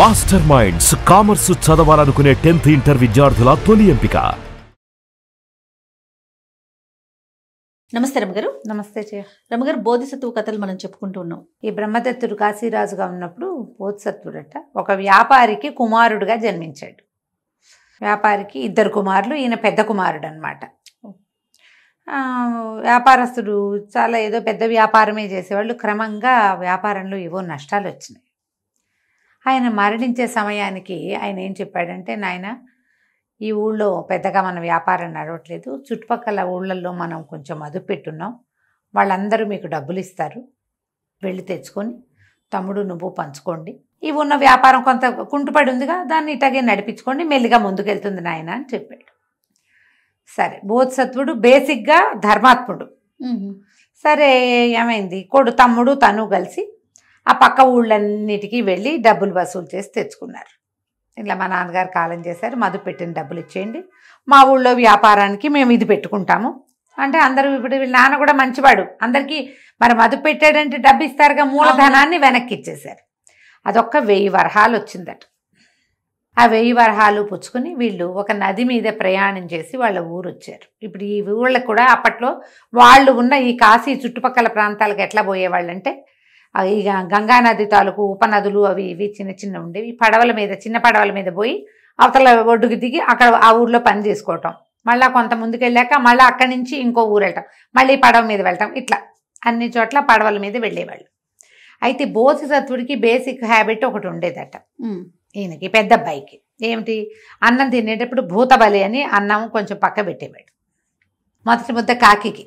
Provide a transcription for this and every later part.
Master minds commerce చదవాలనుకునే 10th inter విద్యార్థుల తొలి ఎంపిక. నమస్తే రమగారు. నమస్తే రమగారు, బోధిసత్వ కథలు మనం చెప్పుకుంటూ ఉన్నాం. ఈ బ్రహ్మదత్తుడు కాశీరాజుగా ఉన్నప్పుడు బోధిసత్వుడట ఒక వ్యాపారికి కుమారుడుగా జన్మించాడు. వ్యాపారికి 2 కుమారులు, ఈయన పెద్ద కుమారుడు అనమాట. వ్యాపారస్తుడు చాలా ఏదో పెద్ద వ్యాపారమే చేసేవాళ్ళు. క్రమంగా వ్యాపారంలో ఏవో నష్టాలు వచ్చినాయి. ఆయన మరణించే సమయానికి ఆయన ఏం చెప్పాడంటే, నాయన, ఈ ఊళ్ళో పెద్దగా మన వ్యాపారం నడవట్లేదు, చుట్టుపక్కల ఊళ్ళల్లో మనం కొంచెం అదుపు పెట్టున్నాం, వాళ్ళందరూ మీకు డబ్బులు ఇస్తారు, వెళ్ళి తెచ్చుకొని తమ్ముడు నువ్వు పంచుకోండి, ఈ ఉన్న వ్యాపారం కొంత కుంటుపడి ఉందిగా దాన్ని ఇట్లాగే నడిపించుకోండి, మెల్లిగా ముందుకెళ్తుంది నాయన అని చెప్పాడు. సరే, బోధిసత్వుడు బేసిక్గా ధర్మాత్ముడు. సరే, ఏమైంది, తమ్ముడు తను కలిసి ఆ పక్క ఊళ్ళన్నిటికీ వెళ్ళి డబ్బులు వసూలు చేసి తెచ్చుకున్నారు. ఇలా మా నాన్నగారు కాలం చేశారు, మధు పెట్టిన డబ్బులు ఇచ్చేయండి, మా ఊళ్ళో వ్యాపారానికి మేము ఇది పెట్టుకుంటాము అంటే అందరూ. ఇప్పుడు వీళ్ళ నాన్న కూడా మంచివాడు, అందరికీ మరి మధు పెట్టాడంటే డబ్బు ఇస్తారుగా, మూలధనాన్ని వెనక్కి ఇచ్చేశారు. అదొక్క 1000 వరహాలు వచ్చిందట. ఆ 1000 వరహాలు పుచ్చుకొని వీళ్ళు ఒక నది మీద ప్రయాణం చేసి వాళ్ళ ఊరు వచ్చారు. ఇప్పుడు ఈ ఊళ్ళకు కూడా అప్పట్లో వాళ్ళు ఉన్న ఈ కాశీ చుట్టుపక్కల ప్రాంతాలకు ఎట్లా పోయేవాళ్ళంటే, ఇక గంగానది తాలూకు ఉపనదులు అవి ఇవి చిన్న చిన్న ఉండేవి. పడవల మీద, చిన్న పడవల మీద పోయి అవతల ఒడ్డుకు దిగి అక్కడ ఆ ఊర్లో పని చేసుకోవటం, మళ్ళీ కొంత ముందుకు వెళ్ళాక మళ్ళీ అక్కడి నుంచి ఇంకో ఊరు వెళ్ళటం, మళ్ళీ పడవ మీద వెళ్ళటం, ఇట్లా అన్ని చోట్ల పడవల మీద వెళ్ళేవాళ్ళు. అయితే బోధిసత్వుడికి బేసిక్ హ్యాబిట్ ఒకటి ఉండేదట. ఈయనకి పెద్ద అబ్బాయికి ఏమిటి, అన్నం తినేటప్పుడు భూతబలి అని అన్నం కొంచెం పక్క పెట్టేవాడు. మొదటి ముద్ద కాకికి,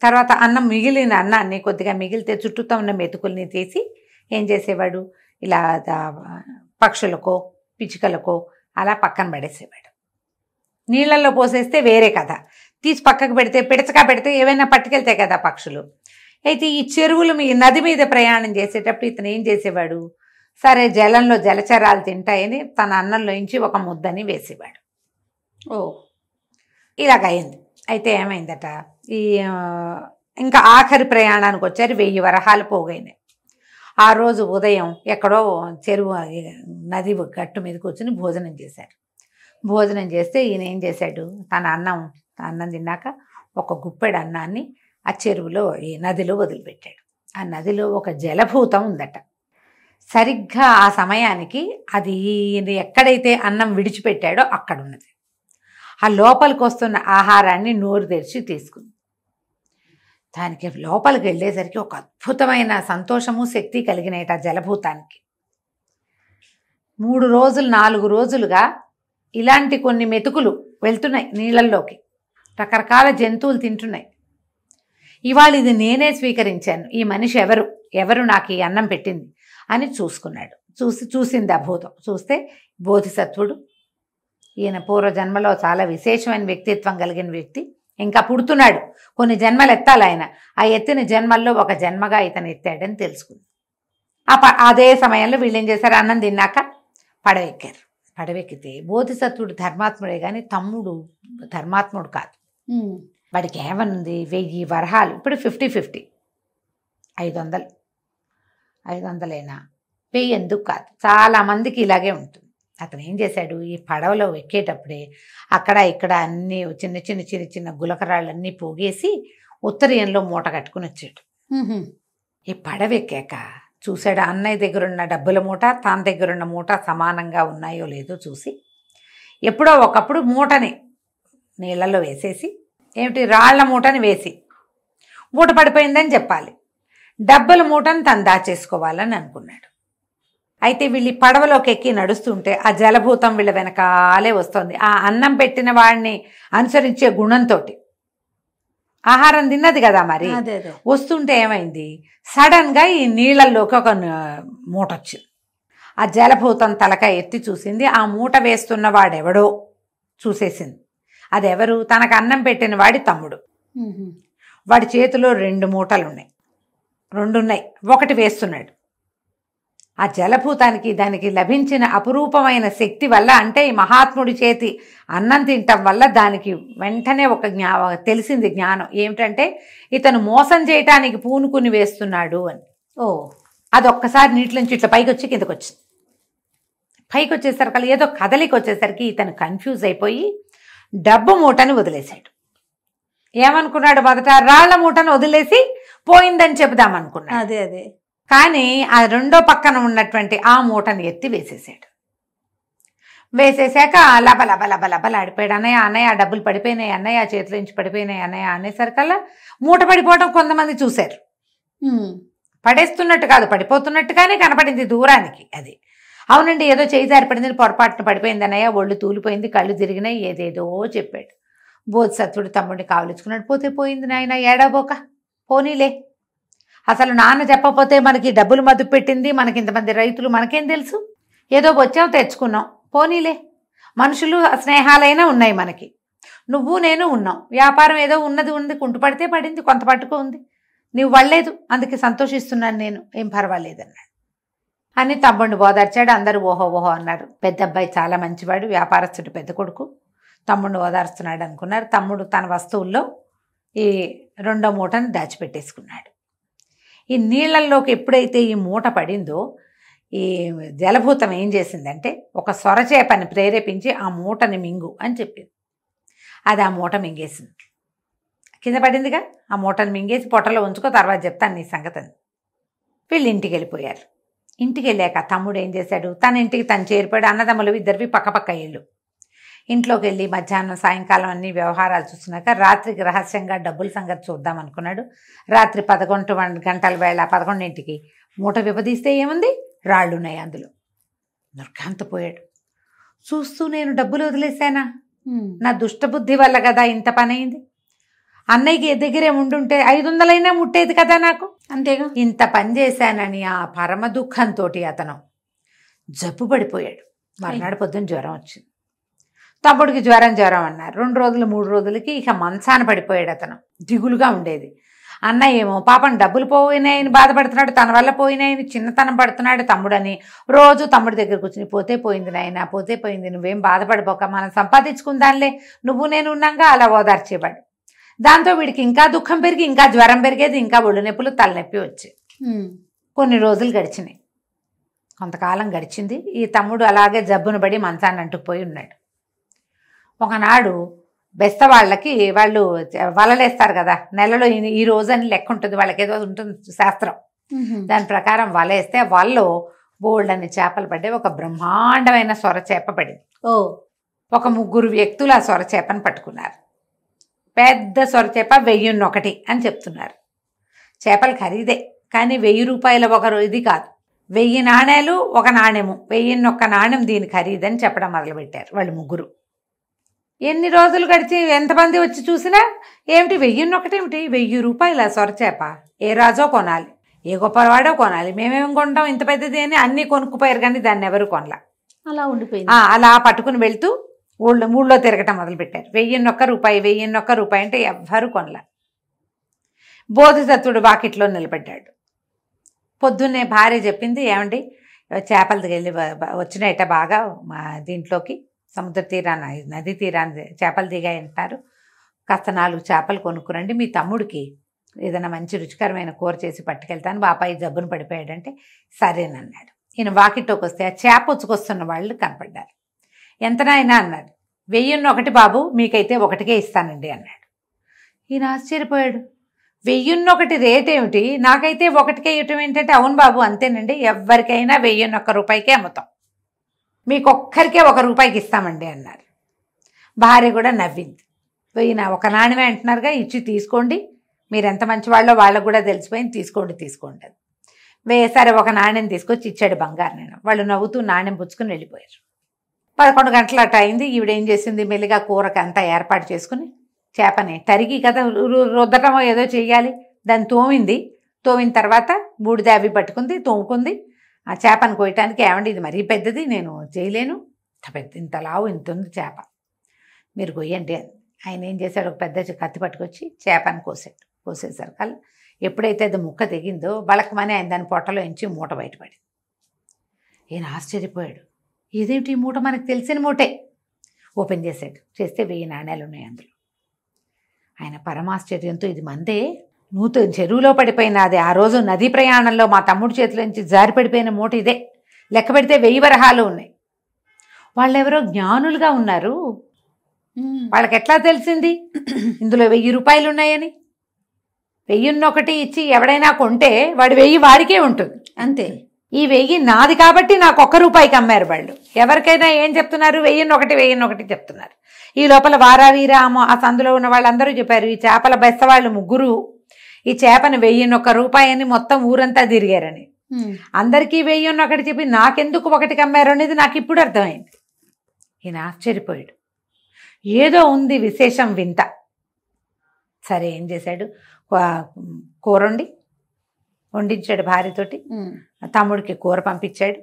తర్వాత అన్నం మిగిలిన అన్నాన్ని కొద్దిగా మిగిలితే చుట్టూతో ఉన్న మెతుకుల్ని తీసి ఏం చేసేవాడు, ఇలా పక్షులకో పిచ్చుకలకో అలా పక్కన పడేసేవాడు. నీళ్ళల్లో పోసేస్తే వేరే కథ, తీసి పక్కకు పెడితే పిడచగా పెడితే ఏవైనా పట్టుకెళ్తాయి కదా పక్షులు. అయితే ఈ చెరువులు నది మీద ప్రయాణం చేసేటప్పుడు ఇతను ఏం చేసేవాడు, సరే జలంలో జలచరాలు తింటాయని తన అన్నంలోంచి ఒక ముద్దని వేసేవాడు. ఇలాగయింది. అయితే ఏమైందట, ఈ ఇంకా ఆఖరి ప్రయాణానికి వచ్చారు. 1000 వరహాలు పోగైనాయి. ఆ రోజు ఉదయం ఎక్కడో చెరువు నది గట్టు మీద కూర్చుని భోజనం చేశారు. భోజనం చేస్తే ఈయన ఏం చేశాడు, తన అన్నం తిన్నాక ఒక గుప్పెడు అన్నాన్ని ఆ చెరువులో ఈ నదిలో వదిలిపెట్టాడు. ఆ నదిలో ఒక జలభూతం ఉందట. సరిగ్గా ఆ సమయానికి అది ఎక్కడైతే అన్నం విడిచిపెట్టాడో అక్కడ ఉన్నది. ఆ లోపలికి వస్తున్న ఆహారాన్ని నోరు తెరిచి తీసుకుంది. దానికి లోపలికి వెళ్ళేసరికి ఒక అద్భుతమైన సంతోషము శక్తి కలిగినట జలభూతానికి. 3 రోజులు 4 రోజులుగా ఇలాంటి కొన్ని మెతుకులు వెళ్తున్నాయి నీళ్ళల్లోకి, రకరకాల జంతువులు తింటున్నాయి. ఇవాళ ఇది నేనే స్వీకరించాను, ఈ మనిషి ఎవరు నాకు ఈ అన్నం పెట్టింది అని చూసుకున్నాడు. చూసింది ఆ భూతం. చూస్తే బోధిసత్వుడు, ఈయన పూర్వజన్మలో చాలా విశేషమైన వ్యక్తిత్వం కలిగిన వ్యక్తి, ఇంకా పుడుతున్నాడు, కొన్ని జన్మలు ఎత్తాలి ఆయన, ఆ ఎత్తిన జన్మల్లో ఒక జన్మగా ఇతను ఎత్తాడని తెలుసుకుంది. అదే సమయంలో వీళ్ళు ఏం చేశారు, అన్నం తిన్నాక పడవెక్కారు. పడవెక్కితే బోధిసత్వుడు ధర్మాత్ముడే కానీ తమ్ముడు ధర్మాత్ముడు కాదు. వాడికి ఏమనుంది, 1000 వరహాలు, ఇప్పుడు 50-50, 500 500 1000 ఎందుకు కాదు, చాలా మందికి ఇలాగే ఉంటుంది. అతను ఏం చేశాడు, ఈ పడవలో ఎక్కేటప్పుడే అక్కడ ఇక్కడ అన్నీ చిన్న చిన్న చిన్న చిన్న గులకరాళ్ళన్నీ పోగేసి ఉత్తరీయంలో మూట కట్టుకుని వచ్చాడు. ఈ పడవ ఎక్కాక చూశాడు, అన్నయ్య దగ్గర ఉన్న డబ్బుల మూట తన దగ్గర ఉన్న మూట సమానంగా ఉన్నాయో లేదో చూసి, ఎప్పుడో ఒకప్పుడు మూటని నీళ్ళలో వేసేసి, ఏమిటి రాళ్ల మూటని వేసి మూట పడిపోయిందని చెప్పాలి, డబ్బుల మూటని తను దాచేసుకోవాలని అనుకున్నాడు. అయితే వీళ్ళు పడవలోకి ఎక్కి నడుస్తుంటే ఆ జలభూతం వీళ్ళ వెనకాలే వస్తుంది. ఆ అన్నం పెట్టిన వాడిని అనుసరించే గుణంతో, ఆహారం తిన్నది కదా మరి, వస్తుంటే ఏమైంది, సడన్గా ఈ నీళ్ళల్లోకి ఒక మూట వచ్చింది. ఆ జలభూతం తలక ఎత్తి చూసింది, ఆ మూట వేస్తున్న వాడెవడో చూసేసింది. అదెవరు, తనకు అన్నం పెట్టిన వాడి తమ్ముడు. వాడి చేతిలో 2 మూటలు ఉన్నాయి, 2 ఉన్నాయి, ఒకటి వేస్తున్నాడు. ఆ జలభూతానికి దానికి లభించిన అపురూపమైన శక్తి వల్ల, అంటే ఈ మహాత్ముడి చేతి అన్నం తినటం వల్ల దానికి వెంటనే ఒక తెలిసింది జ్ఞానం ఏమిటంటే, ఇతను మోసం చేయటానికి పూనుకుని వేస్తున్నాడు అని. అదొక్కసారి నీటిలోంచి ఇట్లా పైకి వచ్చి కిందకు వచ్చింది. పైకి వచ్చేసరికి ఏదో కదలికి వచ్చేసరికి ఇతను కన్ఫ్యూజ్ అయిపోయి డబ్బు మూటని వదిలేశాడు. ఏమనుకున్నాడు, మొదట రాళ్ల మూటను వదిలేసి పోయిందని చెబుదామనుకున్నాడు. అదే అదే కానీ ఆ రెండో పక్కన ఉన్నటువంటి ఆ మూటను ఎత్తి వేసేసాడు. వేసేసాక లబ లబ లబ లబలు ఆడిపోయాడు. అన్నయ్య అన్నయ్య డబ్బులు పడిపోయినాయి, అన్నయ్య చేతిలో నుంచి పడిపోయినాయి అన్నయ్య అనేసరికల్లా మూట పడిపోవడం కొంతమంది చూశారు. పడేస్తున్నట్టు కాదు, పడిపోతున్నట్టుగానే కనపడింది దూరానికి. అది అవునండి ఏదో చేయి జారిపడింది, పొరపాటున పడిపోయింది అన్నయ్య, ఒళ్ళు తూలిపోయింది, కళ్ళు తిరిగినాయి, ఏదేదో చెప్పాడు. బోధిసత్వుడు తమ్ముడిని కావలించుకున్నాడు. పోతే పోయింది నాయన, ఏడబోక పోనీలే. అసలు నాన్న చెప్పకపోతే మనకి డబ్బులు మదుపు పెట్టింది, మనకి ఇంతమంది రైతులు, మనకేం తెలుసు, ఏదో వచ్చాం తెచ్చుకున్నాం, పోనీలే. మనుషులు స్నేహాలైనా ఉన్నాయి మనకి, నువ్వు నేను ఉన్నాం, వ్యాపారం ఏదో ఉన్నది ఉంది, కుంటుపడితే పడింది, కొంత పట్టుకు ఉంది, నీవు వళ్ళలేదు, అందుకే సంతోషిస్తున్నాను నేను, ఏం పర్వాలేదన్నాడు అని తమ్ముడిని ఓదార్చాడు. అందరూ ఓహో ఓహో అన్నారు. పెద్ద అబ్బాయి చాలా మంచివాడు, వ్యాపారస్తుడు, పెద్ద కొడుకు, తమ్ముడిని ఓదార్స్తున్నాడు అనుకున్నారు. తమ్ముడు తన వస్తువుల్లో ఈ రెండో మూటను దాచిపెట్టేసుకున్నాడు. ఈ నీళ్లల్లోకి ఎప్పుడైతే ఈ మూట పడిందో ఈ జలభూతం ఏం చేసిందంటే ఒక సొరచేపని ప్రేరేపించి ఆ మూటని మింగు అని చెప్పింది. అది ఆ మూట మింగేసింది, కింద పడిందిగా, ఆ మూటను మింగేసి పొట్టలో ఉంచుకో, తర్వాత చెప్తాను నీ సంగతిని. వీళ్ళు ఇంటికి వెళ్ళిపోయారు. ఇంటికి వెళ్ళాక తమ్ముడు ఏం చేశాడు, తన ఇంటికి తను చేరిపోయాడు. అన్నదమ్ములు ఇద్దరివి పక్కపక్క ఇళ్ళు. ఇంట్లోకి వెళ్ళి మధ్యాహ్నం సాయంకాలం అన్ని వ్యవహారాలు చూసినాక రాత్రికి రహస్యంగా డబ్బుల సంగతి చూద్దాం అనుకున్నాడు. రాత్రి 11 గంటల వేళ 11ంటికి మూట విభజిస్తే ఏముంది, రాళ్ళు ఉన్నాయి అందులో. నిర్ఘాంతపోయాడు. చూస్తూ నేను డబ్బులు వదిలేశానా, నా దుష్టబుద్ధి వల్ల కదా ఇంత పని అయింది, అన్నయ్యకి దగ్గరే ఉండుంటే 500 ముట్టేది కదా నాకు, అంతేగా, ఇంత పని చేశానని ఆ పరమ దుఃఖంతో అతను జబ్బు పడిపోయాడు. మర్నాడు పొద్దున్న జ్వరం వచ్చింది. తమ్ముడికి జ్వరం అన్నారు. 2 రోజులు 3 రోజులకి ఇక మంచాన పడిపోయాడు. అతను దిగులుగా ఉండేది. అన్నయ్య ఏమో పాపం డబ్బులు పోయినాయని బాధపడుతున్నాడు, తన వల్ల పోయినాయని చిన్నతనం పడుతున్నాడు తమ్ముడని. రోజు తమ్ముడి దగ్గర కూర్చుని పోతే పోయింది నాయన, పోతే పోయింది, నువ్వేం బాధపడిపోక, మనం సంపాదించుకుందానిలే, నువ్వు నేను ఉన్నాగా అలా ఓదార్చేవాడు. దాంతో వీడికి ఇంకా దుఃఖం పెరిగి ఇంకా జ్వరం పెరిగేది, ఇంకా ఒళ్ళు నొప్పులు, తలనొప్పి వచ్చేది. కొన్ని రోజులు గడిచినాయి, కొంతకాలం గడిచింది. ఈ తమ్ముడు అలాగే జబ్బును పడి మంచాన్ని అంటుకుపోయి ఉన్నాడు. ఒకనాడు బెస్త వాళ్ళకి వాళ్ళు వలలేస్తారు కదా, నెలలో ఈ రోజు అని లెక్క ఉంటుంది, వాళ్ళకి ఏదో ఉంటుంది శాస్త్రం, దాని ప్రకారం వలేస్తే వాళ్ళు బోల్డ్ అని చేపలు పడ్డాయి. ఒక బ్రహ్మాండమైన సొరచేప పడింది. ఒక 3 వ్యక్తులు ఆ సొరచేపను పట్టుకున్నారు. పెద్ద సొరచేప 1001 అని చెప్తున్నారు. చేపలు ఖరీదే, కానీ 1000 రూపాయల ఒక ఇది కాదు, 1000 నాణేలు ఒక నాణ్యము, 1001 నాణ్యం దీని ఖరీదని చెప్పడం మొదలుపెట్టారు వాళ్ళు 3. ఎన్ని రోజులు గడిచి ఎంతమంది వచ్చి చూసినా ఏమిటి 1001 ఏమిటి, 1000 రూపాయల సొరచేప, ఏ రాజో కొనాలి, ఏ గొప్పవాడో కొనాలి, మేమేం కొంటాం ఇంత పెద్దది అని అన్నీ కొనుక్కుపోయారు, కానీ దాన్ని ఎవరు కొనలా. అలా ఉండిపోయింది. అలా పట్టుకుని వెళ్తూ ఊళ్ళో తిరగటం మొదలుపెట్టారు. 1001 రూపాయి, 1001 రూపాయి అంటే ఎవ్వరు కొనలా. బోధిసత్వుడు వాకిట్లో నిలబడ్డాడు. పొద్దున్నే భార్య చెప్పింది, ఏమండి చేపలు వెళ్ళి వచ్చినాయట బాగా మా దీంట్లోకి, సముద్ర తీరాన నది తీరాన్ని చేపలు దిగాయి అంటారు, కాస్త 4 చేపలు కొనుక్కురండి, మీ తమ్ముడికి ఏదైనా మంచి రుచికరమైన కూర చేసి పట్టుకెళ్తాను, బాపాయి జబ్బును పడిపోయాడంటే సరేనన్నాడు. ఈయన వాకిట్లోకి వస్తే ఆ చేప ఉచ్చుకొస్తున్న వాళ్ళు కనపడ్డారు. ఎంతనైనా అన్నాడు. 1001 బాబు, మీకైతే 1కే ఇస్తానండి అన్నాడు. ఈయన ఆశ్చర్యపోయాడు. 1001 రేట్ ఏమిటి, నాకైతే 1కే ఇవ్వటం ఏంటంటే, అవును బాబు అంతేనండి, ఎవరికైనా 1001 రూపాయికే అమ్ముతాం, మీకొక్కరికే 1 రూపాయికి ఇస్తామండి అన్నారు. భార్య కూడా నవ్వింది. 1 నాణ్యమే అంటున్నారుగా, ఇచ్చి తీసుకోండి, మీరు ఎంత మంచివాళ్ళో వాళ్ళకు కూడా తెలిసిపోయింది, తీసుకోండి అది. సరే 1 నాణ్యం తీసుకొచ్చి ఇచ్చాడు, బంగారు నాణ్యం. వాళ్ళు నవ్వుతూ నాణ్యం పుచ్చుకుని వెళ్ళిపోయారు. 11 గంటల అటు అయింది. ఈవిడేం చేసింది, మెల్లిగా కూరకి అంతా ఏర్పాటు చేసుకుని చేపని తరిగి కదా రుద్దటమో ఏదో చెయ్యాలి, దాన్ని తోమిన తర్వాత బూడిద అవి పట్టుకుంది, తోముకుంది. ఆ చేపను కోయటానికి, ఏమండి ఇది మరీ పెద్దది, నేను చేయలేను, పెద్ద ఇంత లావు ఇంత ఉంది చేప, మీరు కొయ్యండి అని. ఆయన ఏం చేశాడు, ఒక పెద్ద కత్తి పట్టుకొచ్చి చేపను కోసేసరికి ఎప్పుడైతే అది ముక్క తెగిందో బలకమని ఆయన దాని పొట్టలో ఎంచి మూట బయటపడింది. ఈయన ఆశ్చర్యపోయాడు. ఇదేమిటి, ఈ మూట మనకు తెలిసిన మూటే. ఓపెన్ చేశాడు, చేస్తే 1000 నాణేలు ఉన్నాయి అందులో. ఆయన పరమాశ్చర్యంతో, ఇది మందే, నూతన చెరువులో పడిపోయిన అది ఆ రోజు నదీ ప్రయాణంలో మా తమ్ముడి చేతిలో నుంచి జారి పడిపోయిన మూట ఇదే, లెక్క పెడితే 1000 వరహాలు ఉన్నాయి. వాళ్ళెవరో జ్ఞానులుగా ఉన్నారు, వాళ్ళకి ఎట్లా తెలిసింది ఇందులో 1000 రూపాయలు ఉన్నాయని? 1001 ఇచ్చి ఎవడైనా కొంటే వాడి 1000 వాడికే ఉంటుంది అంతే. ఈ 1000 నాది కాబట్టి నాకు 1 రూపాయికి అమ్మారు వాళ్ళు. ఎవరికైనా ఏం చెప్తున్నారు? 1001 చెప్తున్నారు. ఈ లోపల వారావీర ఆ సందులో ఉన్న వాళ్ళందరూ చెప్పారు, ఈ చేపల బెస్తవాళ్ళు 3 ఈ చేపను 1001 రూపాయని మొత్తం ఊరంతా తిరిగారని. అందరికీ 1001 చెప్పి నాకెందుకు 1కి అమ్మారు అనేది నాకు ఇప్పుడు అర్థమైంది. ఈయన ఆశ్చర్యపోయాడు, ఏదో ఉంది విశేషం వింత. సరే ఏం చేశాడు, కూర వండించాడు భార్యతోటి. తమ్ముడికి కూర పంపించాడు.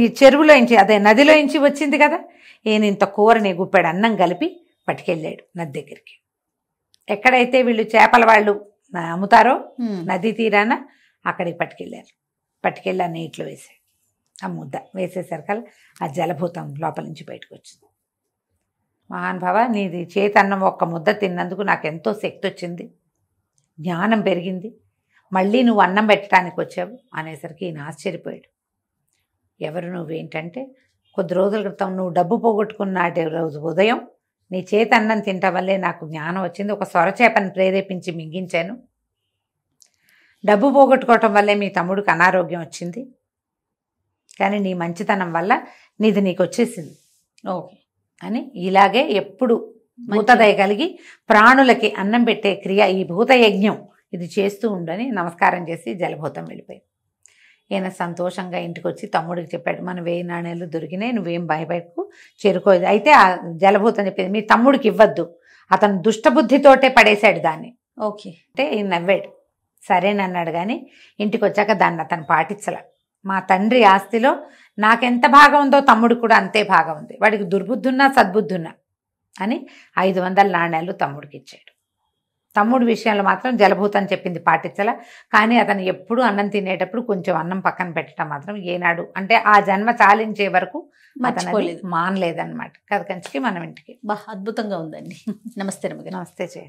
ఈ చెరువులోంచి అదే నదిలోంచి వచ్చింది కదా, ఈయన ఇంత కూరని గుప్పాడు అన్నం కలిపి పట్టుకెళ్ళాడు నది దగ్గరికి. ఎక్కడైతే వీళ్ళు చేపల వాళ్ళు అమ్ముతారో నది తీరాన అక్కడికి పట్టుకెళ్ళి ఆ నీటిలో వేసాడు. ఆ ముద్ద వేసేసరికల్లా ఆ జలభూతం లోపల నుంచి బయటకు వచ్చింది. మహానుభావ, నీది చేతన్నం ఒక్క ముద్ద తిన్నందుకు నాకు ఎంతో శక్తి వచ్చింది, జ్ఞానం పెరిగింది, మళ్ళీ నువ్వు అన్నం పెట్టడానికి వచ్చావు అనేసరికి ఈయన ఆశ్చర్యపోయాడు. ఎవరు నువ్వేంటంటే, కొద్ది రోజుల క్రితం నువ్వు డబ్బు పోగొట్టుకున్నాడే రోజు ఉదయం నీ చేతి అన్నం తింటం వల్లే నాకు జ్ఞానం వచ్చింది, ఒక సొరచేపని ప్రేరేపించి మింగించాను, డబ్బు పోగొట్టుకోవటం వల్లే మీ తమ్ముడికి అనారోగ్యం వచ్చింది, కానీ నీ మంచితనం వల్ల నీకు వచ్చేసింది ఓకే అని ఇలాగే ఎప్పుడు భూతదయ కలిగి ప్రాణులకి అన్నం పెట్టే క్రియ ఈ భూతయజ్ఞం ఇది చేస్తూ ఉండని నమస్కారం చేసి జలభూతం వెళ్ళిపోయింది. ఈయన సంతోషంగా ఇంటికి వచ్చి తమ్ముడికి చెప్పాడు, మన 1000 నాణేలు దొరికినాయి, నువ్వేం భయపడకు, చేరుకోదు. అయితే ఆ జలభూతం చెప్పింది, మీ తమ్ముడికి ఇవ్వద్దు, అతను దుష్టబుద్ధితోటే పడేశాడు దాన్ని. ఓకే అంటే ఈయన నవ్వాడు. సరేనన్నాడు. కానీ ఇంటికి వచ్చాక దాన్ని అతను పాటించల. మా తండ్రి ఆస్తిలో నాకెంత భాగం ఉందో తమ్ముడికి కూడా అంతే భాగం ఉంది, వాడికి దుర్బుద్ధున్నా సద్బుద్ధున్నా అని 500 నాణేలు తమ్ముడికి ఇచ్చాడు. తమ్ముడి విషయంలో మాత్రం జలభూతం చెప్పింది పాటించల. కానీ అతను ఎప్పుడు అన్నం తినేటప్పుడు కొంచెం అన్నం పక్కన పెట్టడం మాత్రం ఏనాడు అంటే ఆ జన్మ చాలించే వరకు మర్చిపోలేదు, మానలేదన్నమాట. కథ కంచికి మనం ఇంటికి. అద్భుతంగా ఉందండి. నమస్తే రమగారు. నమస్తే చేయ.